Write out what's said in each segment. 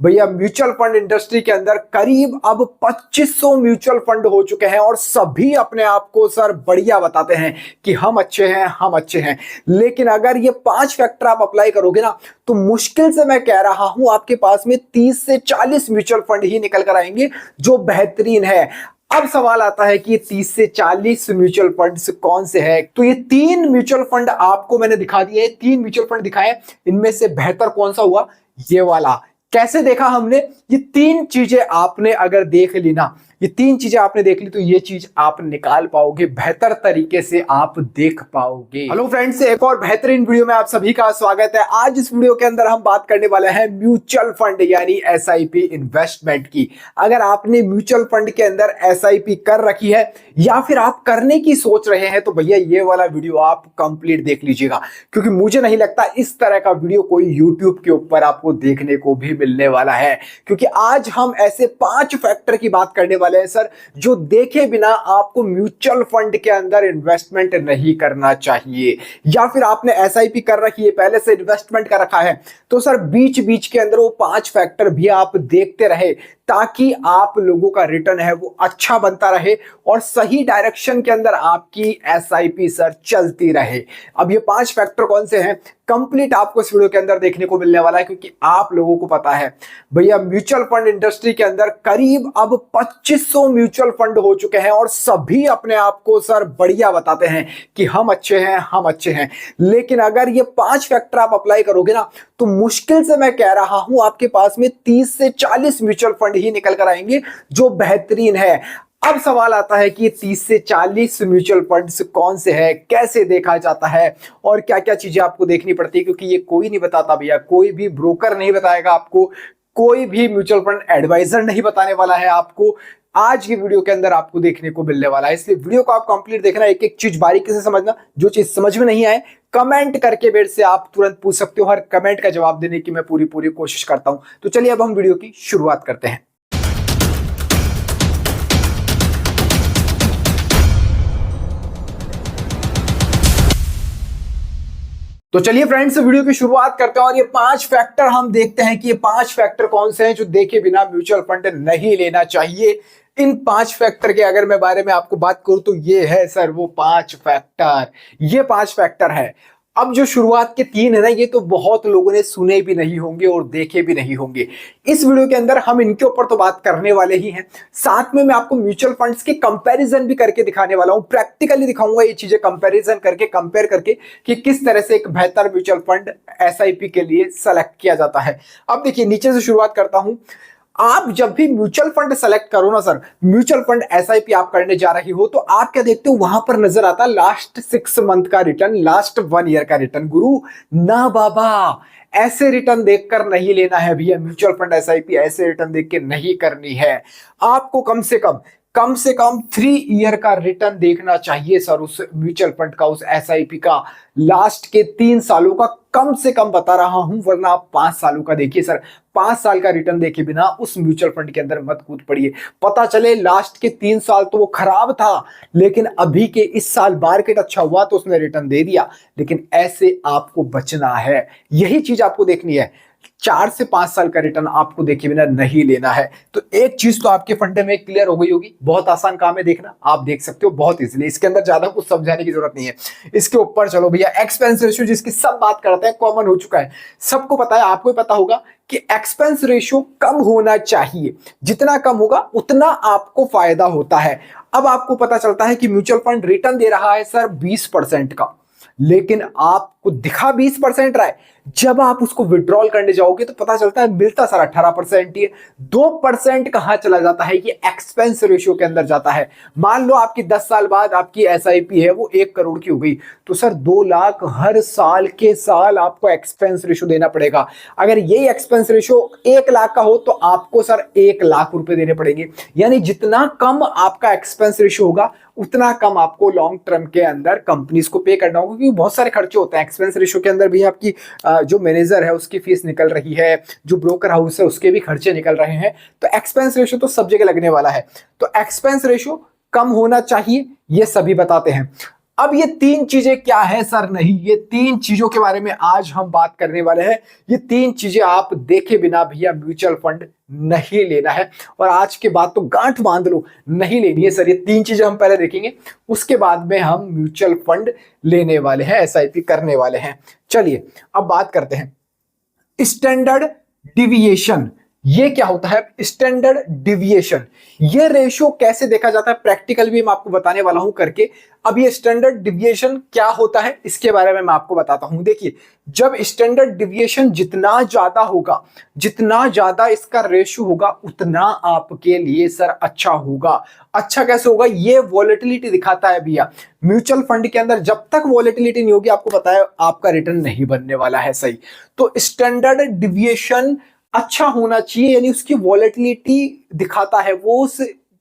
भैया mutual fund industry के अंदर करीब अब 2500 म्यूचुअल फंड हो चुके हैं और सभी अपने आप को सर बढ़िया बताते हैं कि हम अच्छे हैं, हम अच्छे हैं। लेकिन अगर ये 5 फैक्टर आप अप्लाई करोगे ना तो मुश्किल से मैं कह रहा हूं आपके पास में 30 से 40 म्यूचुअल फंड ही निकल कर आएंगे जो बेहतरीन है। अब सवाल आता है कि 30 से 40 म्यूचुअल फंड्स कौन से हैं? तो ये 3 म्यूचुअल फंड आपको मैंने दिखा दिए, 3 म्यूचुअल फंड दिखाए, इनमें से बेहतर कौन सा हुआ? ये वाला। कैसे देखा हमने? ये 3 चीजें आपने अगर देख ली ना, ये 3 चीजें आपने देख ली तो ये चीज आप निकाल पाओगे, बेहतर तरीके से आप देख पाओगे। हेलो फ्रेंड्स, एक और बेहतरीन वीडियो में आप सभी का स्वागत है। आज इस वीडियो के अंदर हम बात करने वाले हैं म्यूचुअल फंड यानी एसआईपी इन्वेस्टमेंट की। अगर आपने म्यूचुअल फंड के अंदर एसआईपी कर रखी है या फिर आप करने की सोच रहे हैं तो भैया ये वाला वीडियो आप कंप्लीट देख लीजिएगा, क्योंकि मुझे नहीं लगता इस तरह का वीडियो कोई यूट्यूब के ऊपर आपको देखने को भी मिलने वाला है। क्योंकि आज हम ऐसे 5 फैक्टर की बात करने वाले हैं सर, जो देखे बिना आपको म्यूचुअल फंड के अंदर इन्वेस्टमेंट नहीं करना चाहिए। या फिर आपने एसआईपी कर रखी है, पहले से इन्वेस्टमेंट कर रखा है, तो सर बीच बीच के अंदर वो 5 फैक्टर भी आप देखते रहे ताकि आप लोगों का रिटर्न है वो अच्छा बनता रहे और सही डायरेक्शन के अंदर आपकी एसआईपी सर चलती रहे। अब ये 5 फैक्टर कौन से हैं कंप्लीट आपको इस वीडियो के अंदर देखने को मिलने वाला है, क्योंकि आप लोगों को पता है भैया म्यूचुअल फंड इंडस्ट्री के अंदर करीब अब 2500 म्यूचुअल फंड हो चुके हैं और सभी अपने आप को सर बढ़िया बताते हैं कि हम अच्छे हैं, हम अच्छे हैं। लेकिन अगर ये 5 फैक्टर आप अप्लाई करोगे ना तो मुश्किल से मैं कह रहा हूं आपके पास में 30 से 40 म्यूचुअल फंड ही निकल कर आएंगे जो बेहतरीन है। अब सवाल आता है कि 30 से 40 म्यूचुअल फंड्स कौन से हैं, कैसे देखा जाता है और क्या क्या चीजें आपको देखनी पड़ती है, क्योंकि ये कोई नहीं बताता भैया, कोई भी ब्रोकर नहीं बताएगा आपको, कोई भी म्यूचुअल फंड एडवाइजर नहीं बताने वाला है आपको। आज की वीडियो के अंदर आपको देखने को मिलने वाला है, इसलिए वीडियो को आप कंप्लीट देखना, एक एक चीज बारीकी से समझना। जो चीज समझ में नहीं आए कमेंट करके मेरे से आप तुरंत पूछ सकते हो, हर कमेंट का जवाब देने की मैं पूरी कोशिश करता हूं। तो चलिए अब हम वीडियो की शुरुआत करते हैं। तो चलिए फ्रेंड्स वीडियो की शुरुआत करते हैं और ये 5 फैक्टर हम देखते हैं कि ये 5 फैक्टर कौन से हैं जो देखे बिना म्यूचुअल फंड नहीं लेना चाहिए। इन 5 फैक्टर के अगर मैं बारे में आपको बात करूं तो ये है सर वो 5 फैक्टर, ये 5 फैक्टर है। अब जो शुरुआत के 3 है ना, ये तो बहुत लोगों ने सुने भी नहीं होंगे और देखे भी नहीं होंगे। इस वीडियो के अंदर हम इनके ऊपर तो बात करने वाले ही हैं, साथ में मैं आपको म्यूचुअल फंड्स के कंपैरिजन भी करके दिखाने वाला हूं, प्रैक्टिकली दिखाऊंगा ये चीजें कंपैरिजन करके, कंपेयर करके कि किस तरह से एक बेहतर म्यूचुअल फंड एसआईपी के लिए सेलेक्ट किया जाता है। अब देखिए नीचे से शुरुआत करता हूं। आप जब भी म्यूचुअल फंड सेलेक्ट करो ना सर, म्यूचुअल फंड एसआईपी आप करने जा रही हो, तो आप क्या देखते हो? वहां पर नजर आता लास्ट 6 मंथ का रिटर्न, लास्ट 1 ईयर का रिटर्न। गुरु ना बाबा, ऐसे रिटर्न देखकर नहीं लेना है भैया, म्यूचुअल फंड एसआईपी ऐसे रिटर्न देख के नहीं करनी है। आपको कम से कम 3 ईयर का रिटर्न देखना चाहिए सर, उस म्यूचुअल फंड का, उस एसआईपी का। लास्ट के 3 सालों का कम से कम बता रहा हूं, वरना आप 5 सालों का देखिए सर। 5 साल का रिटर्न देखे बिना उस म्यूचुअल फंड के अंदर मत कूद पड़िए। पता चले लास्ट के 3 साल तो वो खराब था, लेकिन अभी के इस साल मार्केट अच्छा हुआ तो उसने रिटर्न दे दिया। लेकिन ऐसे आपको बचना है, यही चीज आपको देखनी है। 4 से 5 साल का रिटर्न आपको देखे बिना नहीं लेना है। तो एक चीज तो आपके फंडे में क्लियर हो गई होगी। बहुत आसान काम है देखना, आप देख सकते हो बहुत इजीली, इसके अंदर ज्यादा कुछ समझाने की जरूरत नहीं है। इसके ऊपर चलो भैया, एक्सपेंस रेशियो जिसकी सब बात करते हैं, कॉमन हो चुका है, सबको पता है, आपको पता होगा कि एक्सपेंस रेशियो कम होना चाहिए। जितना कम होगा उतना आपको फायदा होता है। अब आपको पता चलता है कि म्यूचुअल फंड रिटर्न दे रहा है सर 20% का, लेकिन आपको दिखा 20% रहा है, जब आप उसको विड्रॉल करने जाओगे तो पता चलता है मिलता सर 18% ही है। 2% कहां चला जाता है? ये एक्सपेंस रेशियो के अंदर जाता है। मान लो आपकी 10 साल बाद आपकी एसआईपी है वो 1 करोड़ की हो गई, तो सर 2 लाख हर साल के साल आपको एक्सपेंस रेशियो देना पड़ेगा। अगर ये एक्सपेंस रेशियो 1 लाख का हो तो आपको सर 1 लाख रुपए देने पड़ेंगे। यानी जितना कम आपका एक्सपेंस रेशियो होगा उतना कम आपको लॉन्ग टर्म के अंदर कंपनीज को पे करना होगा, क्योंकि बहुत सारे खर्चे होते हैं एक्सपेंस रेशियो के अंदर भी। आपकी जो मैनेजर है उसकी फीस निकल रही है, जो ब्रोकर हाउस है उसके भी खर्चे निकल रहे हैं, तो एक्सपेंस रेशियो तो सब जगह लगने वाला है। तो एक्सपेंस रेशियो कम होना चाहिए, ये सभी बताते हैं। अब ये तीन चीजें क्या है सर? नहीं, ये तीन चीजों के बारे में आज हम बात करने वाले हैं। ये तीन चीजें आप देखे बिना भैया म्यूचुअल फंड नहीं लेना है, और आज के बाद तो गांठ बांध लो, नहीं लेनी है सर। ये तीन चीजें हम पहले देखेंगे, उसके बाद में हम म्यूचुअल फंड लेने वाले हैं, एसआईपी करने वाले हैं। चलिए अब बात करते हैं स्टैंडर्ड डिविएशन। ये क्या होता है स्टैंडर्ड डिविएशन? ये रेशियो कैसे देखा जाता है, प्रैक्टिकल भी मैं आपको बताने वाला हूं करके। अब ये स्टैंडर्ड डिविएशन क्या होता है इसके बारे में मैं आपको बताता हूं। देखिए, जब स्टैंडर्ड डिविएशन जितना ज्यादा होगा, जितना ज्यादा इसका रेशियो होगा, उतना आपके लिए सर अच्छा होगा। अच्छा कैसे होगा? ये वॉलेटिलिटी दिखाता है भैया। म्यूचुअल फंड के अंदर जब तक वॉलेटिलिटी नहीं होगी, आपको पता है आपका रिटर्न नहीं बनने वाला है। सही, तो स्टैंडर्ड डिविएशन अच्छा होना चाहिए, यानी उसकी वॉलेटिलिटी दिखाता है, वो उस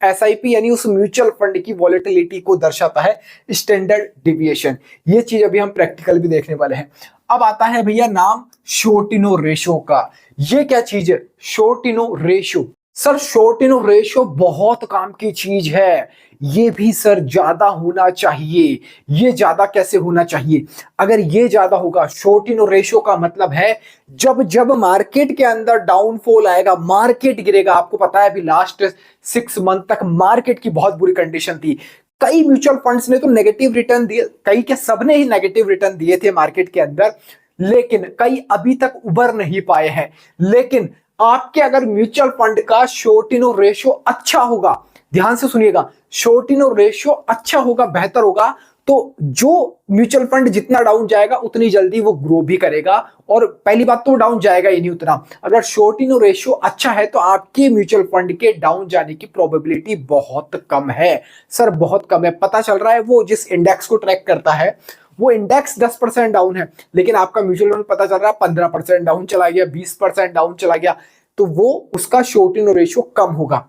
एसआईपी यानी उस म्यूचुअल फंड की वॉलेटिलिटी को दर्शाता है स्टैंडर्ड डिविएशन। ये चीज अभी हम प्रैक्टिकल भी देखने वाले हैं। अब आता है भैया नाम शोर्टिनो रेशो का। ये क्या चीज है शोर्टिनो रेशो? सर शोर्टिनो रेशो बहुत काम की चीज है। ये भी सर ज्यादा होना चाहिए। ये ज्यादा कैसे होना चाहिए? अगर ये ज्यादा होगा, शोर्टिनो रेशो का मतलब है जब जब मार्केट के अंदर डाउनफॉल आएगा, मार्केट गिरेगा। आपको पता है अभी लास्ट 6 मंथ तक मार्केट की बहुत बुरी कंडीशन थी। कई म्यूचुअल फंड्स ने तो नेगेटिव रिटर्न दिए, कई क्या सबने ही नेगेटिव रिटर्न दिए थे मार्केट के अंदर, लेकिन कई अभी तक उबर नहीं पाए हैं। लेकिन आपके अगर म्यूचुअल फंड का शोर्टिनो रेशो अच्छा होगा, ध्यान से सुनिएगा, शोर्टिनो रेशो अच्छा होगा, बेहतर होगा, तो जो म्यूचुअल फंड जितना डाउन जाएगा उतनी जल्दी वो ग्रो भी करेगा। और पहली बात तो डाउन जाएगा ही नहीं उतना। अगर शोर्टिनो रेशो अच्छा है तो आपके म्यूचुअल फंड के डाउन जाने की प्रोबेबिलिटी बहुत कम है सर, बहुत कम है। पता चल रहा है वो जिस इंडेक्स को ट्रैक करता है वो इंडेक्स 10% डाउन है, लेकिन आपका म्यूचुअल फंड पता चल रहा है 15% डाउन चला गया, 20% डाउन चला गया, तो वो उसका शोर्टिनो रेशियो कम होगा।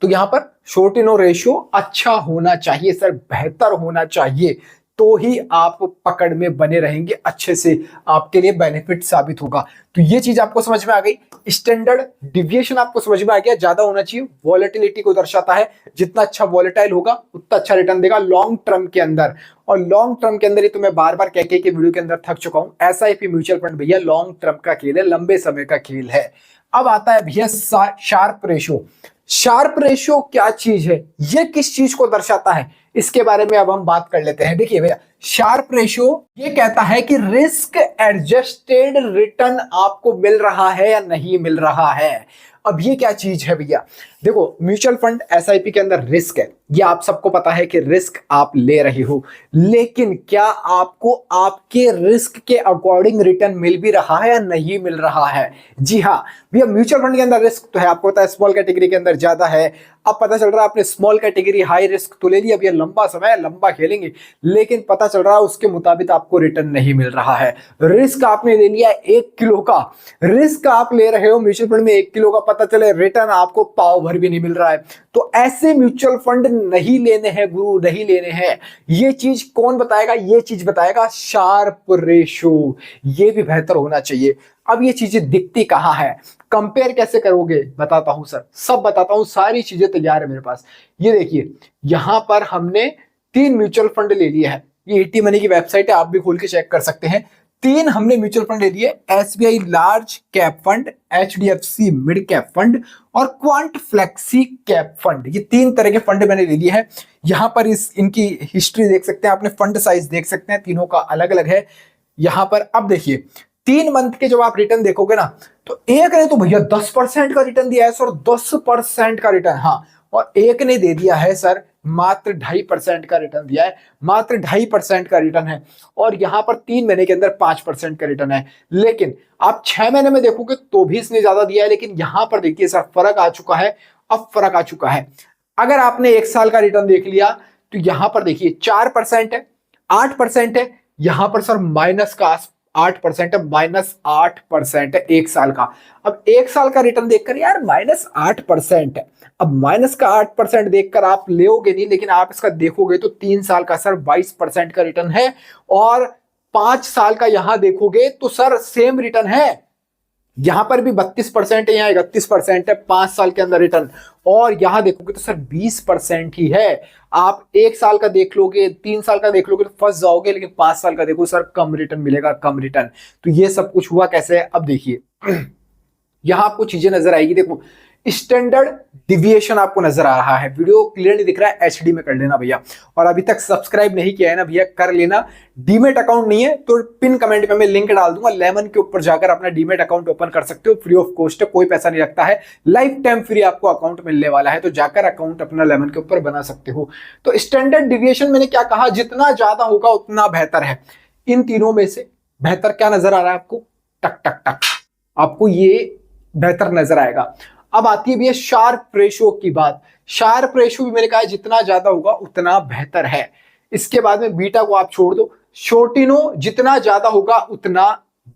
तो यहां पर शोर्टिनो रेशियो अच्छा होना चाहिए सर, बेहतर होना चाहिए, तो ही आप पकड़ में बने रहेंगे, अच्छे से आपके लिए बेनिफिट साबित होगा। तो ये चीज आपको समझ में आ गई। स्टैंडर्ड डिविएशन आपको समझ में आ गया, ज्यादा होना चाहिए, वॉलेटिलिटी को दर्शाता है। जितना अच्छा वॉलेटाइल होगा उतना अच्छा रिटर्न देगा लॉन्ग टर्म के अंदर। और लॉन्ग टर्म के अंदर ही तो मैं बार बार कह के वीडियो के अंदर थक चुका हूं, एसआईपी म्यूचुअल फंड भैया लॉन्ग टर्म का खेल है, लंबे समय का खेल है। अब आता है भैया शार्प रेशो। शार्प रेशो क्या चीज है, ये किस चीज को दर्शाता है, इसके बारे में अब हम बात कर लेते हैं। देखिए भैया, शार्प रेशो ये कहता है कि रिस्क एडजस्टेड रिटर्न आपको मिल रहा है या नहीं मिल रहा है। अब ये क्या चीज है भैया? देखो, म्यूचुअल फंड एसआईपी के अंदर रिस्क है, ये आप सबको पता है कि रिस्क आप ले रहे हो, लेकिन क्या आपको आपके रिस्क के अकॉर्डिंग रिटर्न मिल भी रहा है या नहीं मिल रहा है? जी हाँ भैया, म्यूचुअल फंड के अंदर रिस्क तो है, आपको पता है स्मॉल कैटेगरी के अंदर ज्यादा है। अब पता चल रहा है आपने स्मॉल कैटेगरी हाई रिस्क तो ले लिया, अब ये लंबा समय लंबा खेलेंगे, लेकिन पता चल रहा है उसके मुताबिक आपको रिटर्न नहीं मिल रहा है। रिस्क आपने ले लिया 1 किलो का, रिस्क आप ले रहे हो म्यूचुअल फंड में 1 किलो का, पता चले रिटर्न आपको पाव भर भी नहीं मिल रहा है, तो ऐसे म्यूचुअल फंड नहीं लेने हैं गुरु, नहीं लेने हैं। ये चीज कौन बताएगा? ये चीज बताएगा शार्प रेशो। ये भी बेहतर होना चाहिए। अब ये चीजें दिखती कहां है, कंपेयर कैसे करोगे, बताता हूं सर, सब बताता हूं, सारी चीजें तैयार है मेरे पास। ये देखिए, यहां पर हमने 3 म्यूचुअल फंड ले लिए हैं, ये एटी मनी की वेबसाइट है, आप भी खोल के चेक कर सकते हैं। 3 हमने म्यूचुअल फंड ले लिए, SBI large cap fund, HDFC mid cap fund और क्वांट फ्लेक्सी कैप फंड। ये 3 तरह के फंड मैंने ले लिए हैं। यहां पर इनकी हिस्ट्री देख सकते हैं, आपने फंड साइज देख सकते हैं, तीनों का अलग अलग है यहां पर। अब देखिए, 3 मंथ के जब आप रिटर्न देखोगे ना, तो एक ने तो भैया 10% का रिटर्न दिया है सर, 10% का रिटर्न, हाँ, और एक ने दे दिया है सर मात्र 2.5% का रिटर्न दिया है, मात्र 2.5% का रिटर्न है। और यहां पर 3 महीने के अंदर 5% का रिटर्न है। लेकिन आप 6 महीने में देखोगे तो भी इसने ज्यादा दिया है, लेकिन यहां पर देखिए सर फर्क आ चुका है, अब फर्क आ चुका है। अगर आपने 1 साल का रिटर्न देख लिया तो यहां पर देखिए 4% है, 8% है, यहां पर सर माइनस का 8% है, -8% है 1 साल का। अब 1 साल का रिटर्न देखकर यार -8% है, अब माइनस का 8% देखकर आप लेोगे नहीं, लेकिन आप इसका देखोगे तो 3 साल का सर 22% का रिटर्न है, और 5 साल का यहां देखोगे तो सर सेम रिटर्न है, यहां पर भी 32% है, यहाँ 31% है 5 साल के अंदर रिटर्न। और यहां देखोगे तो सर 20% ही है। आप 1 साल का देख लोगे, 3 साल का देख लोगे तो फंस जाओगे, लेकिन 5 साल का देखो सर कम रिटर्न मिलेगा, कम रिटर्न। तो ये सब कुछ हुआ कैसे है, अब देखिए यहां आपको चीजें नजर आएगी। देखो स्टैंडर्ड डिविएशन आपको नजर आ रहा है, वीडियो क्लियर नहीं दिख रहा है, एचडी में कर लेना भैया। और अभी तक सब्सक्राइब नहीं किया है ना भैया, कर लेना। डीमेट अकाउंट नहीं है तो पिन कमेंट में मैं लिंक डाल दूंगा, लेमन के ऊपर जाकर अपना डीमेट अकाउंट ओपन कर सकते हो, फ्री ऑफ कॉस्ट है, कोई पैसा नहीं लगता है, लाइफ टाइम फ्री आपको अकाउंट मिलने वाला है। तो जाकर अकाउंट अपना लेमन के ऊपर बना सकते हो। तो स्टैंडर्ड डिविएशन मैंने क्या कहा, जितना ज्यादा होगा उतना बेहतर है। इन तीनों में से बेहतर क्या नजर आ रहा है आपको, टक टक टक, आपको ये बेहतर नजर आएगा। अब आती है भैया शार्प रेशियो की बात। शार्प रेशियो भी मैंने कहा जितना ज्यादा होगा उतना बेहतर है। इसके बाद में बीटा को आप छोड़ दो, शॉर्टिनो जितना ज्यादा होगा उतना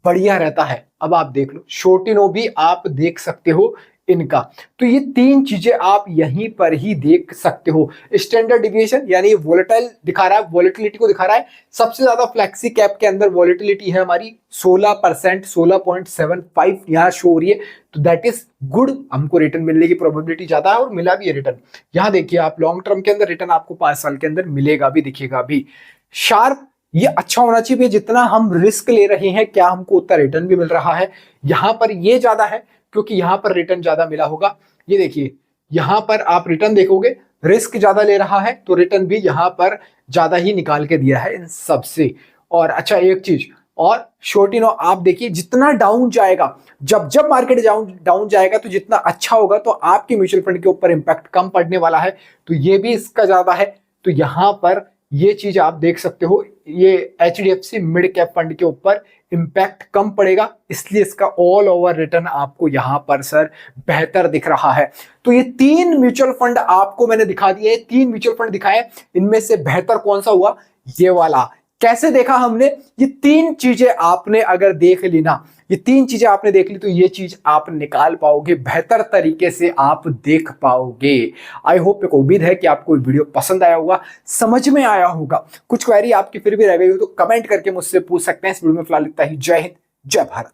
बढ़िया रहता है। अब आप देख लो शॉर्टिनो भी आप देख सकते हो इनका। तो ये तीन चीजें आप यहीं पर ही देख सकते हो। स्टैंडर्ड डिविएशन यानी वोलेटाइल दिखा रहा है, वॉलेटिलिटी को दिखा रहा है। सबसे ज्यादा फ्लेक्सी कैप के अंदर वॉलेटिलिटी है हमारी 16%, 16.75 यहाँ शो हो रही है। तो दैट इज गुड, हमको रिटर्न मिलने की प्रोबेबिलिटी ज्यादा है और मिला भी है रिटर्न। यहाँ देखिए आप लॉन्ग टर्म के अंदर रिटर्न आपको 5 साल के अंदर मिलेगा भी, दिखेगा भी। शार्प ये अच्छा होना चाहिए, जितना हम रिस्क ले रहे हैं क्या हमको उतना रिटर्न भी मिल रहा है। यहां पर ये ज्यादा है क्योंकि यहां पर रिटर्न ज्यादा मिला होगा। ये देखिए यहां पर आप रिटर्न देखोगे, रिस्क ज्यादा ले रहा है तो रिटर्न भी यहां पर ज्यादा ही निकाल के दिया है इन सबसे। और अच्छा एक चीज और, शॉर्टिनो आप देखिए जितना डाउन जाएगा, जब जब मार्केट डाउन जाएगा तो जितना अच्छा होगा तो आपके म्यूचुअल फंड के ऊपर इंपैक्ट कम पड़ने वाला है। तो ये भी इसका ज्यादा है। तो यहां पर ये चीज आप देख सकते हो, ये HDFC मिड कैप फंड के ऊपर इंपैक्ट कम पड़ेगा, इसलिए इसका ऑल ओवर रिटर्न आपको यहां पर सर बेहतर दिख रहा है। तो ये 3 म्यूचुअल फंड आपको मैंने दिखा दिए, 3 म्यूचुअल फंड दिखाए, इनमें से बेहतर कौन सा हुआ, ये वाला। कैसे देखा हमने, ये 3 चीजें आपने अगर देख ली ना, ये 3 चीजें आपने देख ली तो ये चीज आप निकाल पाओगे, बेहतर तरीके से आप देख पाओगे। आई होप एक उम्मीद है कि आपको वीडियो पसंद आया होगा, समझ में आया होगा। कुछ क्वेरी आपकी फिर भी रह गई हो तो कमेंट करके मुझसे पूछ सकते हैं। इस वीडियो में फिलहाल इतना ही। जय हिंद, जय भारत।